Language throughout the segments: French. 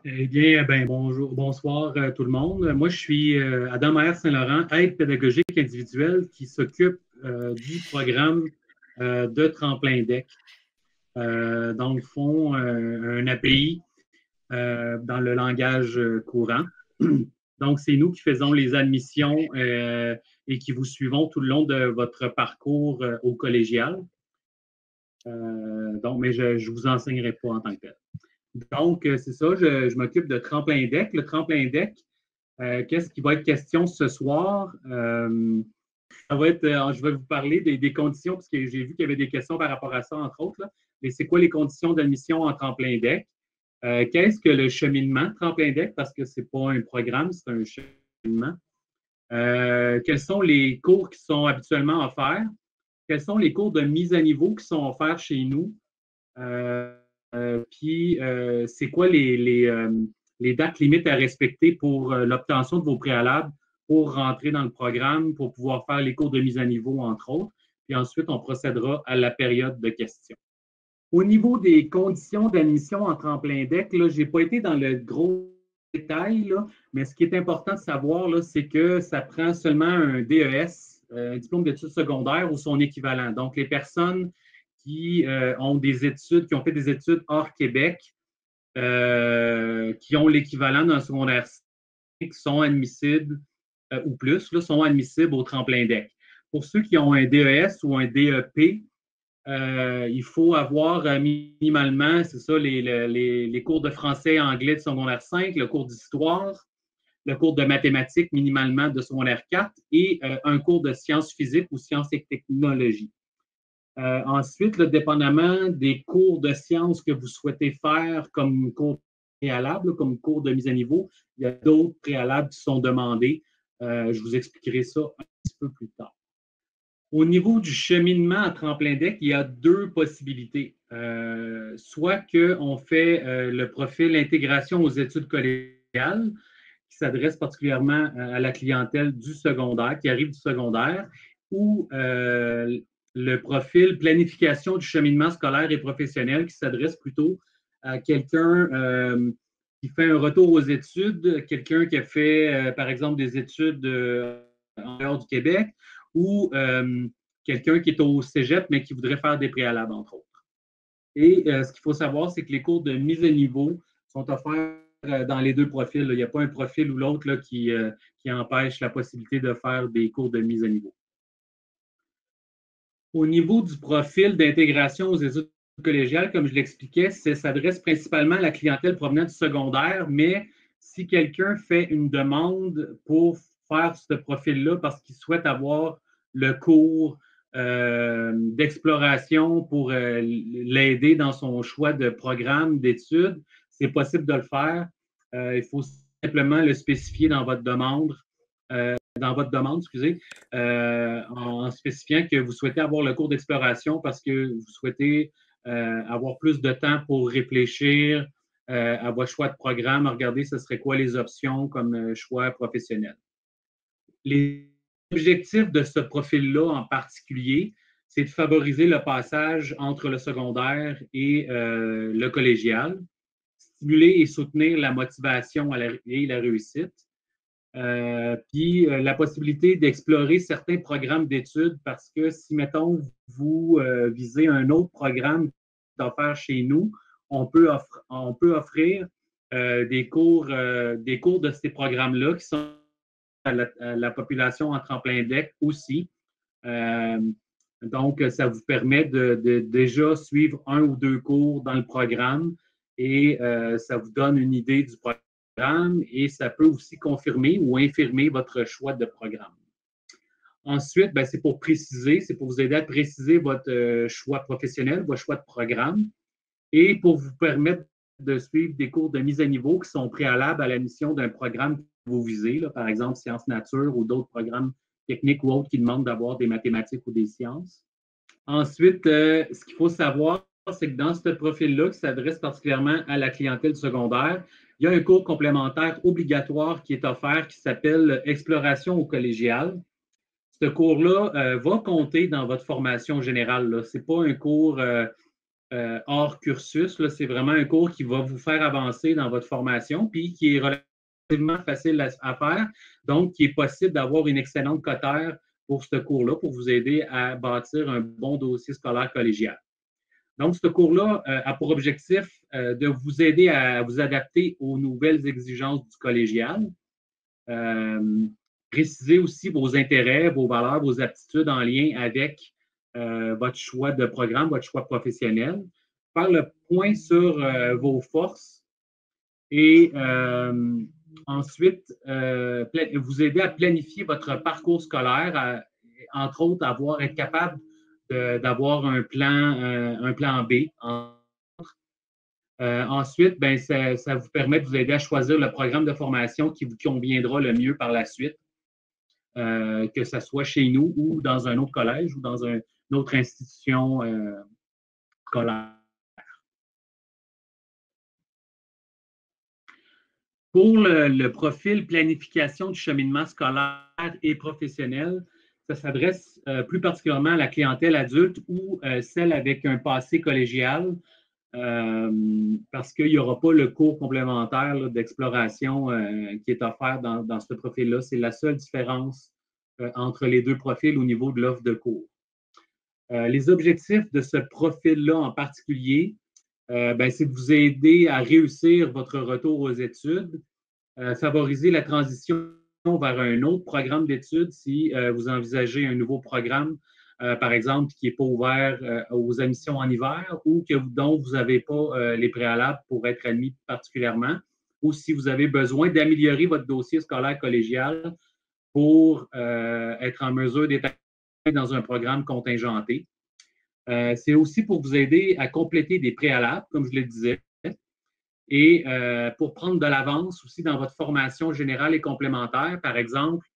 Eh bien, bonjour, bonsoir tout le monde. Moi, je suis Adam Maher Saint-Laurent, aide pédagogique individuelle qui s'occupe du programme de Tremplin Deck. Dans le fond, un API dans le langage courant. Donc, c'est nous qui faisons les admissions et qui vous suivons tout le long de votre parcours au collégial. Mais je ne vous enseignerai pas en tant que tel. Donc, c'est ça, je m'occupe de Tremplin Deck. Le Tremplin Deck, qu'est-ce qui va être question ce soir? Ça va être, je vais vous parler des conditions, parce que j'ai vu qu'il y avait des questions par rapport à ça, entre autres. Là. Mais c'est quoi les conditions d'admission en Tremplin Deck? Qu'est-ce que le cheminement Tremplin Deck? Parce que ce n'est pas un programme, c'est un cheminement. Quels sont les cours qui sont habituellement offerts? Quels sont les cours de mise à niveau qui sont offerts chez nous? C'est quoi les dates limites à respecter pour l'obtention de vos préalables pour rentrer dans le programme, pour pouvoir faire les cours de mise à niveau, entre autres. Puis ensuite, on procédera à la période de questions. Au niveau des conditions d'admission en tremplin deck, je n'ai pas été dans le gros détail, là, mais ce qui est important de savoir, c'est que ça prend seulement un DES, un diplôme d'études secondaires ou son équivalent. Donc, les personnes qui ont des études, qui ont fait des études hors Québec, qui ont l'équivalent d'un secondaire 5, sont admissibles ou plus, là, sont admissibles au tremplin deck. Pour ceux qui ont un DES ou un DEP, il faut avoir minimalement, c'est ça, les cours de français et anglais de secondaire 5, le cours d'histoire, le cours de mathématiques minimalement de secondaire 4 et un cours de sciences physiques ou sciences et technologies. Ensuite, dépendamment des cours de sciences que vous souhaitez faire comme cours préalable, comme cours de mise à niveau, il y a d'autres préalables qui sont demandés. Je vous expliquerai ça un petit peu plus tard. Au niveau du cheminement à tremplin deck, il y a deux possibilités. Soit qu'on fait le profil intégration aux études collégiales, qui s'adresse particulièrement à la clientèle du secondaire, qui arrive du secondaire, ou le profil planification du cheminement scolaire et professionnel, qui s'adresse plutôt à quelqu'un qui fait un retour aux études, quelqu'un qui a fait, par exemple, des études en dehors du Québec, ou quelqu'un qui est au cégep, mais qui voudrait faire des préalables, entre autres. Et ce qu'il faut savoir, c'est que les cours de mise à niveau sont offerts dans les deux profils. Là. Il n'y a pas un profil ou l'autre qui empêche la possibilité de faire des cours de mise à niveau. Au niveau du profil d'intégration aux études collégiales, comme je l'expliquais, ça s'adresse principalement à la clientèle provenant du secondaire, mais si quelqu'un fait une demande pour faire ce profil-là parce qu'il souhaite avoir le cours d'exploration pour l'aider dans son choix de programme d'études, c'est possible de le faire. Il faut simplement le spécifier dans votre demande. En spécifiant que vous souhaitez avoir le cours d'exploration parce que vous souhaitez avoir plus de temps pour réfléchir à votre choix de programme, regarder ce serait quoi les options comme choix professionnel. Les objectifs de ce profil-là en particulier, c'est de favoriser le passage entre le secondaire et le collégial, stimuler et soutenir la motivation et la réussite, la possibilité d'explorer certains programmes d'études parce que si, mettons, vous visez un autre programme d'offert chez nous, on peut offrir des cours de ces programmes-là qui sont à la population en tremplin deck aussi. Donc, ça vous permet de déjà suivre un ou deux cours dans le programme et ça vous donne une idée du programme et ça peut aussi confirmer ou infirmer votre choix de programme. Ensuite, c'est pour préciser, c'est pour vous aider à préciser votre choix professionnel, votre choix de programme et pour vous permettre de suivre des cours de mise à niveau qui sont préalables à la mission d'un programme que vous visez, là, par exemple sciences nature ou d'autres programmes techniques ou autres qui demandent d'avoir des mathématiques ou des sciences. Ensuite, ce qu'il faut savoir, c'est que dans ce profil-là, qui s'adresse particulièrement à la clientèle secondaire, il y a un cours complémentaire obligatoire qui est offert qui s'appelle Exploration au collégial. Ce cours-là va compter dans votre formation générale. Ce n'est pas un cours hors cursus. C'est vraiment un cours qui va vous faire avancer dans votre formation, puis qui est relativement facile à faire, donc qui est possible d'avoir une excellente cotère pour ce cours-là, pour vous aider à bâtir un bon dossier scolaire collégial. Donc, ce cours-là a pour objectif de vous aider à vous adapter aux nouvelles exigences du collégial, préciser aussi vos intérêts, vos valeurs, vos aptitudes en lien avec votre choix de programme, votre choix professionnel, faire le point sur vos forces et ensuite vous aider à planifier votre parcours scolaire, entre autres, être capable d'avoir un plan B. Ensuite, ben, ça vous permet de vous aider à choisir le programme de formation qui vous conviendra le mieux par la suite, que ce soit chez nous ou dans un autre collège ou dans une autre institution scolaire. Pour le profil planification du cheminement scolaire et professionnel, ça s'adresse plus particulièrement à la clientèle adulte ou celle avec un passé collégial, parce qu'il n'y aura pas le cours complémentaire d'exploration qui est offert dans ce profil-là. C'est la seule différence entre les deux profils au niveau de l'offre de cours. Les objectifs de ce profil-là en particulier, c'est de vous aider à réussir votre retour aux études, favoriser la transition vers un autre programme d'études si vous envisagez un nouveau programme, par exemple, qui n'est pas ouvert aux admissions en hiver ou dont vous n'avez pas les préalables pour être admis particulièrement, ou si vous avez besoin d'améliorer votre dossier scolaire collégial pour être en mesure d'être dans un programme contingenté. C'est aussi pour vous aider à compléter des préalables, comme je le disais, et pour prendre de l'avance aussi dans votre formation générale et complémentaire. Par exemple,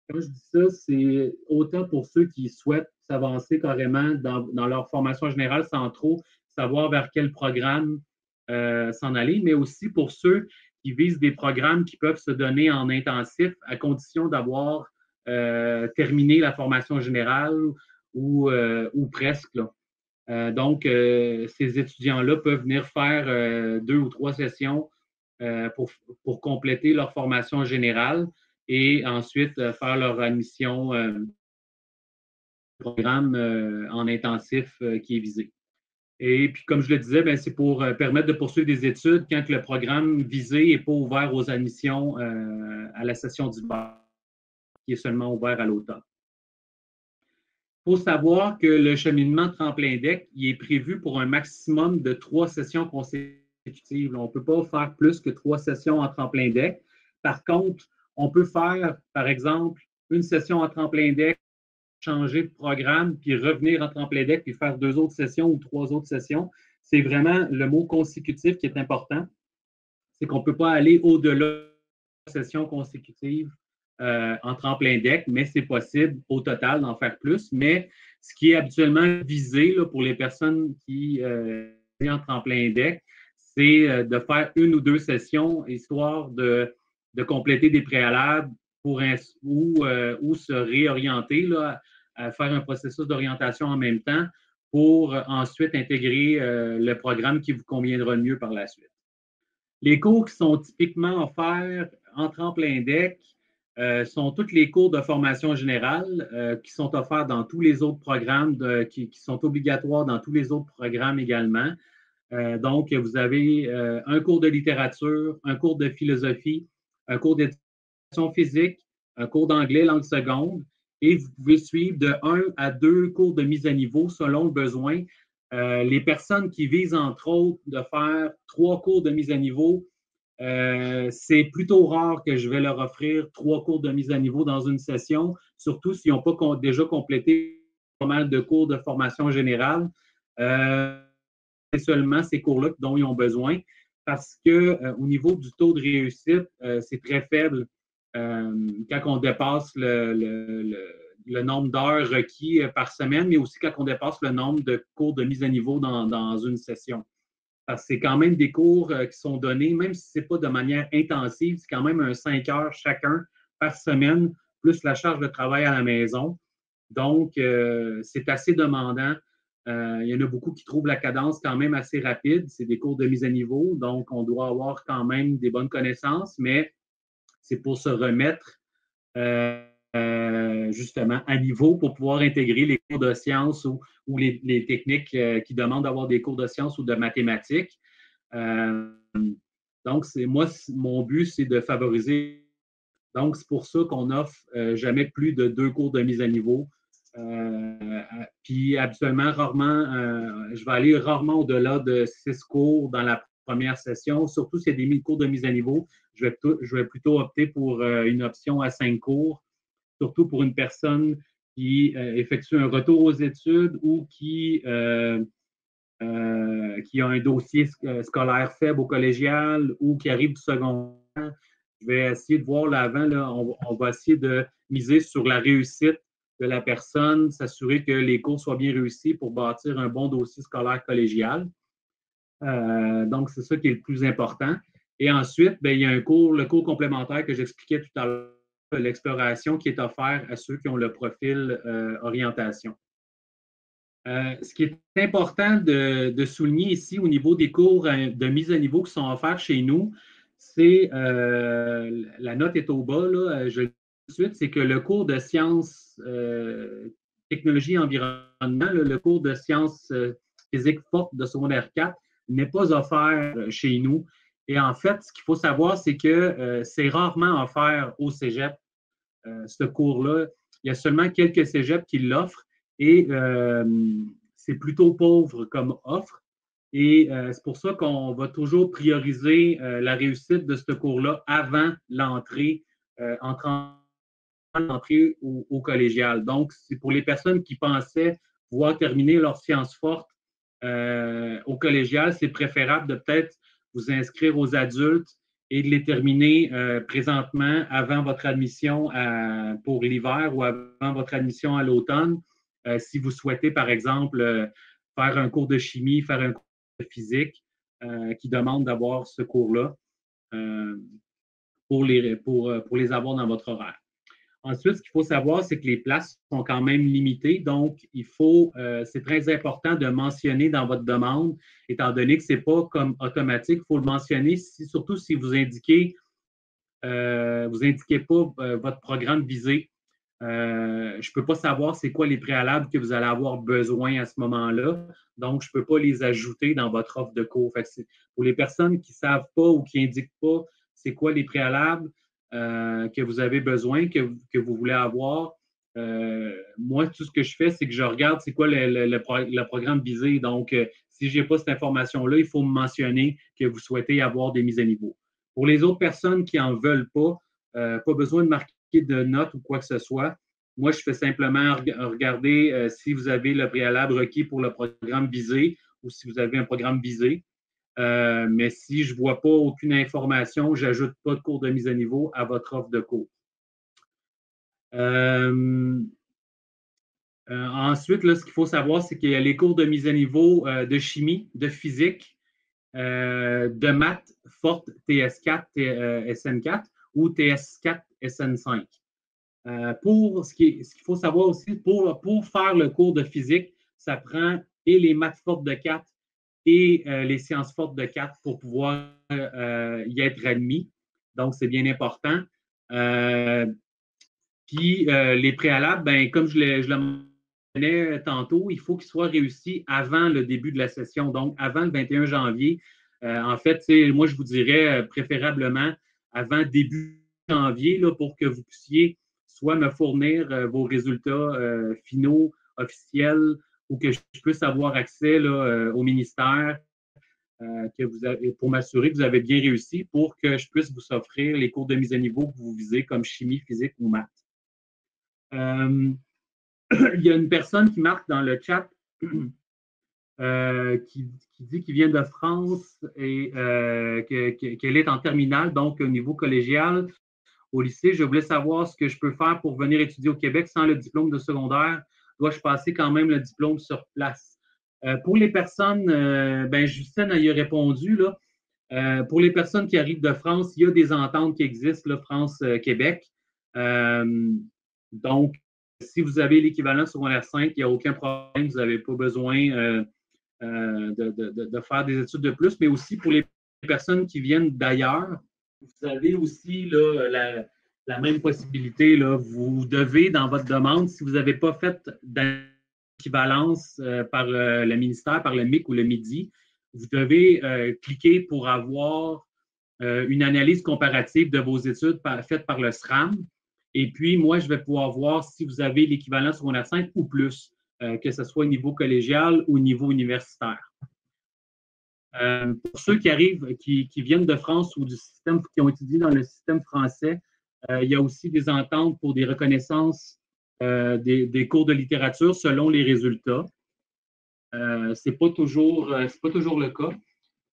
quand je dis ça, c'est autant pour ceux qui souhaitent s'avancer carrément dans leur formation générale sans trop savoir vers quel programme s'en aller, mais aussi pour ceux qui visent des programmes qui peuvent se donner en intensif à condition d'avoir terminé la formation générale ou presque. Donc, ces étudiants-là peuvent venir faire 2 ou 3 sessions pour compléter leur formation générale et ensuite faire leur admission programme en intensif qui est visé. Et puis, comme je le disais, ben, c'est pour permettre de poursuivre des études quand le programme visé n'est pas ouvert aux admissions à la session d'hiver, qui est seulement ouvert à l'automne. Il faut savoir que le cheminement tremplin deck, il est prévu pour un maximum de 3 sessions consécutives. On ne peut pas faire plus que 3 sessions en tremplin deck. Par contre, on peut faire, par exemple, une session en tremplin deck, changer de programme, puis revenir en tremplin deck, puis faire 2 autres sessions ou 3 autres sessions. C'est vraiment le mot consécutif qui est important. C'est qu'on ne peut pas aller au-delà de sessions consécutives en tremplin deck, mais c'est possible au total d'en faire plus. Mais ce qui est habituellement visé là, pour les personnes qui sont en tremplin deck, c'est de faire 1 ou 2 sessions, histoire de compléter des préalables ou se réorienter, là, à faire un processus d'orientation en même temps pour ensuite intégrer le programme qui vous conviendra le mieux par la suite. Les cours qui sont typiquement offerts en tremplin deck sont tous les cours de formation générale qui sont offerts dans tous les autres programmes, qui sont obligatoires dans tous les autres programmes également. Donc, vous avez un cours de littérature, un cours de philosophie, un cours d'éducation physique, un cours d'anglais langue seconde, et vous pouvez suivre de 1 à 2 cours de mise à niveau selon le besoin. Les personnes qui visent, entre autres, de faire 3 cours de mise à niveau, c'est plutôt rare que je vais leur offrir 3 cours de mise à niveau dans une session, surtout s'ils n'ont pas déjà complété pas mal de cours de formation générale. C'est seulement ces cours-là dont ils ont besoin parce qu'au niveau du taux de réussite, c'est très faible quand on dépasse le nombre d'heures requis par semaine, mais aussi quand on dépasse le nombre de cours de mise à niveau dans une session. Parce que c'est quand même des cours qui sont donnés, même si ce n'est pas de manière intensive, c'est quand même un 5 heures chacun par semaine, plus la charge de travail à la maison. Donc, c'est assez demandant Il y en a beaucoup qui trouvent la cadence quand même assez rapide. C'est des cours de mise à niveau, donc on doit avoir quand même des bonnes connaissances, mais c'est pour se remettre justement à niveau pour pouvoir intégrer les cours de sciences ou les techniques qui demandent d'avoir des cours de sciences ou de mathématiques. Donc, moi, mon but, c'est de favoriser. Donc, c'est pour ça qu'on offre jamais plus de 2 cours de mise à niveau. Puis, habituellement, rarement, je vais aller rarement au-delà de 6 cours dans la première session. Surtout s'il y a des cours de mise à niveau, je vais plutôt opter pour une option à 5 cours, surtout pour une personne qui effectue un retour aux études ou qui a un dossier scolaire faible au collégial ou qui arrive du secondaire. Je vais essayer de voir là avant, là, on va essayer de miser sur la réussite de la personne, s'assurer que les cours soient bien réussis pour bâtir un bon dossier scolaire collégial. Donc, c'est ça qui est le plus important. Et ensuite, bien, il y a le cours complémentaire que j'expliquais tout à l'heure, l'exploration, qui est offert à ceux qui ont le profil orientation. Ce qui est important de souligner ici au niveau des cours de mise à niveau qui sont offerts chez nous, c'est, la note est au bas, là, je le dis tout de suite, c'est que le cours de sciences, technologie et environnement, le cours de sciences physique forte de secondaire 4 n'est pas offert chez nous. Et en fait, ce qu'il faut savoir, c'est que c'est rarement offert au cégep, ce cours-là. Il y a seulement quelques cégeps qui l'offrent et c'est plutôt pauvre comme offre. Et c'est pour ça qu'on va toujours prioriser la réussite de ce cours-là avant l'entrée au collégial. Donc, c'est pour les personnes qui pensaient pouvoir terminer leur sciences fortes au collégial, c'est préférable de peut-être vous inscrire aux adultes et de les terminer présentement avant votre admission pour l'hiver ou avant votre admission à l'automne. Si vous souhaitez, par exemple, faire un cours de chimie, faire un cours de physique qui demande d'avoir ce cours-là pour les avoir dans votre horaire. Ensuite, ce qu'il faut savoir, c'est que les places sont quand même limitées. Donc, c'est très important de mentionner dans votre demande, étant donné que ce n'est pas comme automatique, il faut le mentionner, surtout si vous indiquez pas votre programme visé. Je ne peux pas savoir c'est quoi les préalables que vous allez avoir besoin à ce moment-là. Donc, je ne peux pas les ajouter dans votre offre de cours. Pour les personnes qui ne savent pas ou qui n'indiquent pas c'est quoi les préalables, que vous avez besoin, que vous voulez avoir. Moi, tout ce que je fais, c'est que je regarde c'est quoi le programme visé. Donc, si je n'ai pas cette information-là, il faut me mentionner que vous souhaitez avoir des mises à niveau. Pour les autres personnes qui n'en veulent pas besoin de marquer de notes ou quoi que ce soit. Moi, je fais simplement regarder si vous avez le préalable requis pour le programme visé ou si vous avez un programme visé. Mais si je ne vois pas aucune information, je n'ajoute pas de cours de mise à niveau à votre offre de cours. Ensuite, là, ce qu'il faut savoir, c'est qu'il y a les cours de mise à niveau de chimie, de physique, de maths forte TS4, SN4 ou TS4, SN5. Ce qu'il faut savoir aussi, pour faire le cours de physique, ça prend et les maths fortes de 4 et les sciences fortes de 4 pour pouvoir y être admis. Donc, c'est bien important. Puis, les préalables, ben, comme je le mentionnais tantôt, il faut qu'ils soient réussis avant le début de la session, donc avant le 21 janvier. En fait, moi, je vous dirais préférablement avant début janvier là, pour que vous puissiez soit me fournir vos résultats finaux, officiels, ou que je puisse avoir accès là, au ministère pour m'assurer que vous avez bien réussi pour que je puisse vous offrir les cours de mise à niveau que vous visez comme chimie, physique ou maths. Il y a une personne qui marque dans le chat qui dit qu'il vient de France et qu'elle est en terminale, donc au niveau collégial au lycée. Je voulais savoir ce que je peux faire pour venir étudier au Québec sans le diplôme de secondaire. Dois-je passer quand même le diplôme sur place? Pour les personnes, ben Justine a y a répondu, là. Pour les personnes qui arrivent de France, il y a des ententes qui existent, là, France-Québec. Donc, si vous avez l'équivalent secondaire 5, il n'y a aucun problème, vous n'avez pas besoin de faire des études de plus, mais aussi pour les personnes qui viennent d'ailleurs, vous avez aussi là, la même possibilité. Là, vous devez, dans votre demande, si vous n'avez pas fait d'équivalence par le ministère, par le MIC ou le MIDI, vous devez cliquer pour avoir une analyse comparative de vos études faites par le SRAM. Et puis, moi, je vais pouvoir voir si vous avez l'équivalent secondaire 5 ou plus, que ce soit au niveau collégial ou au niveau universitaire. Pour ceux qui arrivent, qui viennent de France ou du système, qui ont étudié dans le système français, il y a aussi des ententes pour des reconnaissances des cours de littérature selon les résultats. Ce n'est pas toujours le cas.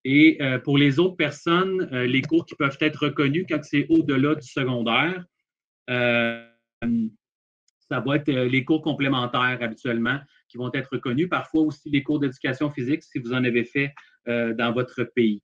Et pour les autres personnes, les cours qui peuvent être reconnus quand c'est au-delà du secondaire, ça va être les cours complémentaires habituellement qui vont être reconnus. Parfois aussi les cours d'éducation physique si vous en avez fait dans votre pays.